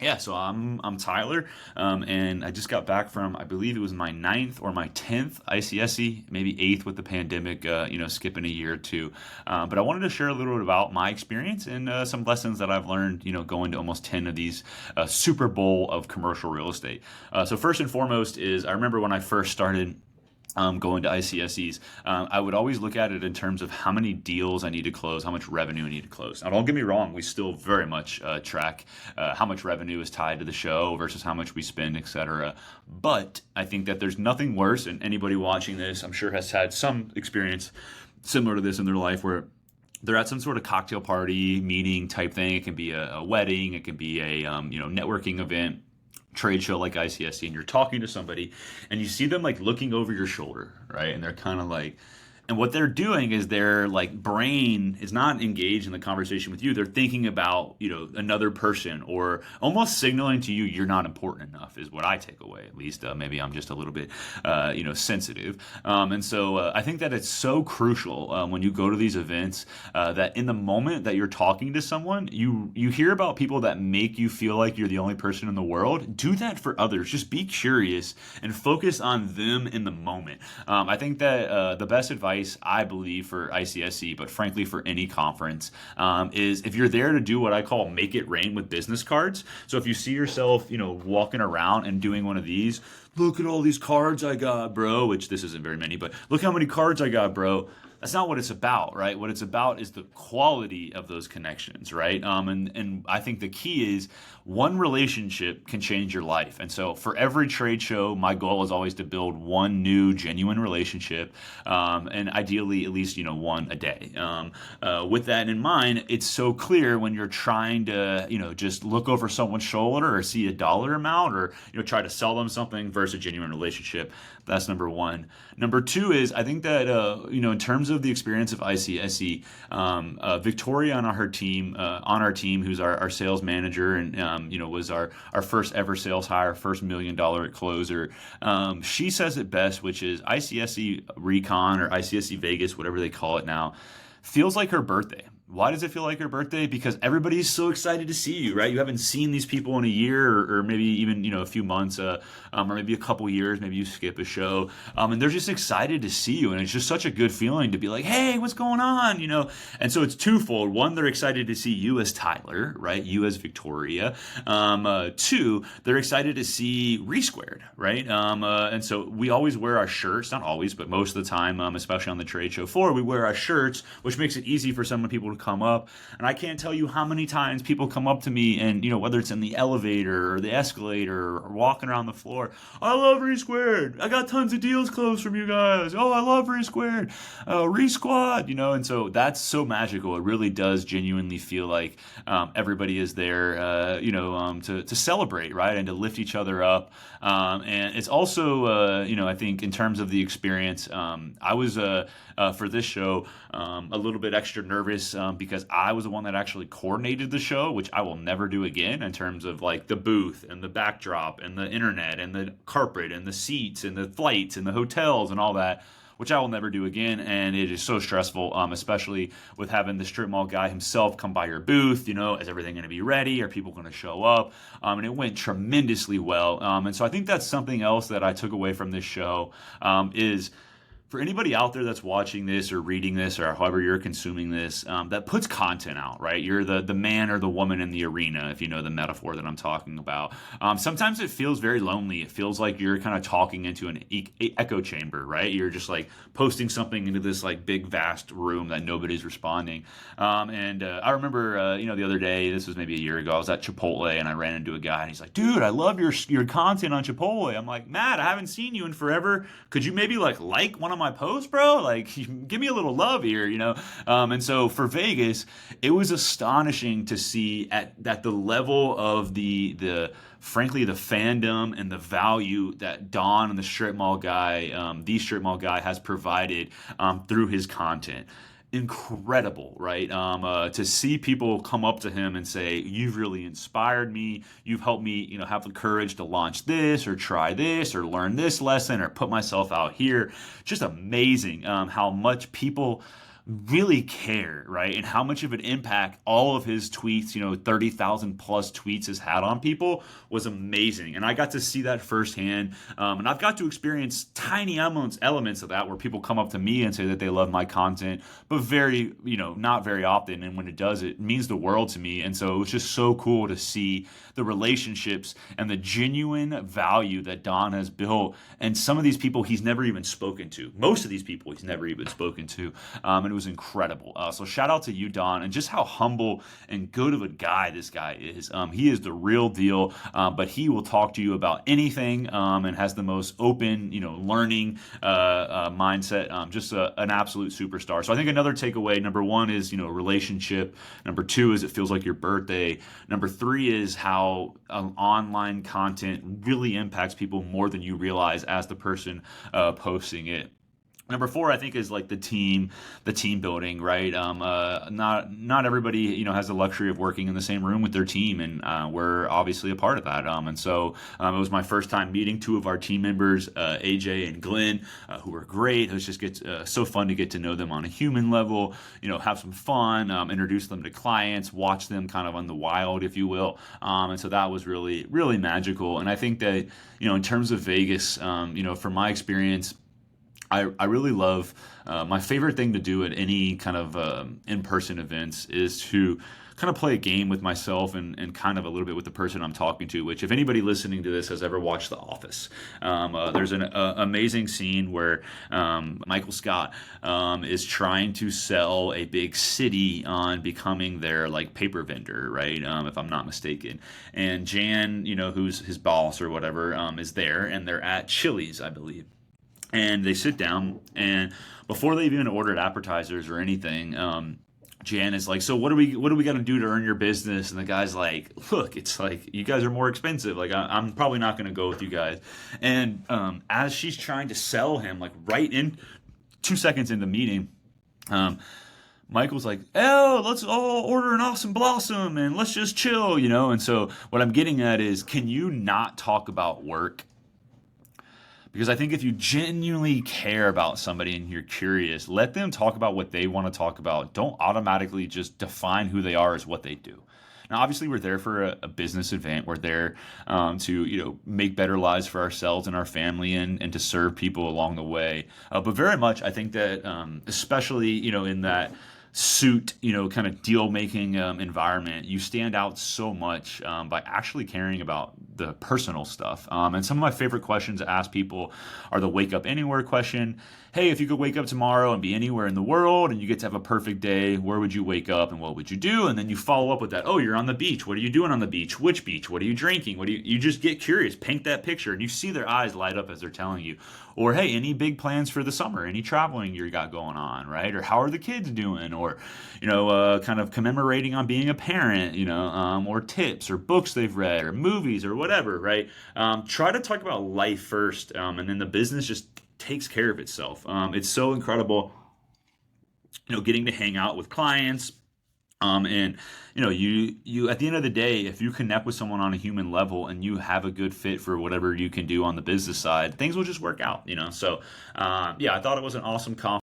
Yeah, so I'm Tyler, and I just got back from, I believe it was my ninth or my 10th ICSC, maybe eighth with the pandemic, skipping a year or two. But I wanted to share a little bit about my experience and some lessons that I've learned, going to almost 10 of these Super Bowl of commercial real estate. So first and foremost is I remember when I first started going to ICSCs, I would always look at it in terms of how many deals I need to close, how much revenue I need to close. Now, don't get me wrong, we still very much track how much revenue is tied to the show versus how much we spend, etc. But I think that there's nothing worse, and anybody watching this, I'm sure, has had some experience similar to this in their life where they're at some sort of cocktail party, meeting type thing. It can be a wedding, it can be a networking event, trade show like ICSC, and you're talking to somebody and you see them like looking over your shoulder, right? And they're kind of like, and what they're doing is their like brain is not engaged in the conversation with you. They're thinking about, another person, or almost signaling to you you're not important enough is what I take away. At least maybe I'm just a little bit, sensitive. And so I think that it's so crucial when you go to these events that in the moment that you're talking to someone, you hear about people that make you feel like you're the only person in the world. Do that for others. Just be curious and focus on them in the moment. I think that the best advice I believe for ICSC, but frankly for any conference, is if you're there to do what I call make it rain with business cards. So if you see yourself, walking around and doing one of these, look at all these cards I got, bro, which this isn't very many, but look how many cards I got, bro. That's not what it's about, right? What it's about is the quality of those connections, right? And I think the key is one relationship can change your life. And so for every trade show, my goal is always to build one new genuine relationship, and ideally at least one a day. With that in mind, it's so clear when you're trying to just look over someone's shoulder or see a dollar amount, or try to sell them something versus a genuine relationship. That's number one. Number two is I think that in terms of the experience of ICSC, Victoria on our team, who's our sales manager, and was our first ever sales hire, first $1 million closer. She says it best, which is ICSC Recon or ICSC Vegas, whatever they call it now, feels like her birthday. Why does it feel like her birthday? Because everybody's so excited to see you, right? You haven't seen these people in a year, or maybe even a few months, or maybe a couple years. Maybe you skip a show, and they're just excited to see you, and it's just such a good feeling to be like, "Hey, what's going on?" And so it's twofold. One, they're excited to see you as Tyler, right? You as Victoria. Two, they're excited to see Resquared, right? And so we always wear our shirts, not always, but most of the time, especially on the trade show floor, we wear our shirts, which makes it easy for some people to come up. And I can't tell you how many times people come up to me and, whether it's in the elevator or the escalator or walking around the floor, I love Resquared. I got tons of deals closed from you guys. Oh, I love Resquared. Resquad, and so that's so magical. It really does genuinely feel like everybody is there, to celebrate, right? And to lift each other up. And it's also, I think in terms of the experience, I was, for this show, a little bit extra nervous because I was the one that actually coordinated the show, which I will never do again, in terms of like the booth and the backdrop and the internet and the carpet and the seats and the flights and the hotels and all that, which I will never do again. And it is so stressful, especially with having the strip mall guy himself come by your booth. Is everything going to be ready? Are people going to show up? And it went tremendously well. And so I think that's something else that I took away from this show, is for anybody out there that's watching this or reading this or however you're consuming this, that puts content out, right? You're the man or the woman in the arena, if you know the metaphor that I'm talking about. Sometimes it feels very lonely. It feels like you're kind of talking into an echo chamber, right? You're just like posting something into this like big vast room that nobody's responding. And I remember, the other day, this was maybe a year ago, I was at Chipotle and I ran into a guy and he's like, "Dude, I love your content on Chipotle." I'm like, "Matt, I haven't seen you in forever. Could you maybe like one of my posts, bro? Like, give me a little love here, And so for Vegas, it was astonishing to see at the level of the frankly the fandom and the value that Don and the strip mall guy has provided through his content. Incredible, right? To see people come up to him and say, "You've really inspired me. You've helped me, have the courage to launch this or try this or learn this lesson or put myself out here." Just amazing how much people really care, right? And how much of an impact all of his tweets, 30,000 plus tweets has had on people was amazing. And I got to see that firsthand. And I've got to experience tiny elements of that where people come up to me and say that they love my content, but very, not very often. And when it does, it means the world to me. And so it was just so cool to see the relationships and the genuine value that Don has built. And some of these people he's never even spoken to. Most of these people he's never even spoken to. And it was incredible. So shout out to you, Don, and just how humble and good of a guy this guy is. He is the real deal, but he will talk to you about anything and has the most open, learning mindset. Just an absolute superstar. So I think another takeaway, number one is, relationship. Number two is it feels like your birthday. Number three is how online content really impacts people more than you realize as the person posting it. Number four, I think, is like the team building, right? Not everybody, has the luxury of working in the same room with their team, and we're obviously a part of that. And so it was my first time meeting two of our team members, AJ and Glenn, who were great. It was just so fun to get to know them on a human level, have some fun, introduce them to clients, watch them kind of on the wild, if you will. And so that was really, really magical. And I think that, in terms of Vegas, from my experience, I really love, my favorite thing to do at any kind of in-person events is to kind of play a game with myself and kind of a little bit with the person I'm talking to, which if anybody listening to this has ever watched The Office, there's an amazing scene where Michael Scott is trying to sell a big city on becoming their like paper vendor, right? If I'm not mistaken. And Jan, who's his boss or whatever, is there, and they're at Chili's, I believe. And they sit down, and before they've even ordered appetizers or anything, Jan is like, "So what do we got to do to earn your business?" And the guy's like, "Look, it's like you guys are more expensive. Like I'm probably not going to go with you guys." And as she's trying to sell him, like right in 2 seconds in the meeting, Michael's like, "Oh, let's all order an awesome blossom and let's just chill," And so what I'm getting at is, can you not talk about work? Because I think if you genuinely care about somebody and you're curious, let them talk about what they want to talk about. Don't automatically just define who they are as what they do. Now, obviously, we're there for a business event. We're there to, make better lives for ourselves and our family and to serve people along the way. But very much, I think that especially, in that suit, kind of deal making environment, you stand out so much by actually caring about the personal stuff. And some of my favorite questions to ask people are the wake up anywhere question. Hey, if you could wake up tomorrow and be anywhere in the world and you get to have a perfect day, where would you wake up and what would you do? And then you follow up with that. Oh, you're on the beach. What are you doing on the beach? Which beach? What are you drinking? You just get curious, paint that picture, and you see their eyes light up as they're telling you. Or, hey, any big plans for the summer? Any traveling you got going on, right? Or how are the kids doing? Or, kind of commemorating on being a parent, or tips or books they've read or movies or whatever, right? Try to talk about life first, and then the business just takes care of itself. It's so incredible, getting to hang out with clients. And you at the end of the day, if you connect with someone on a human level and you have a good fit for whatever you can do on the business side, things will just work out. So I thought it was an awesome conference.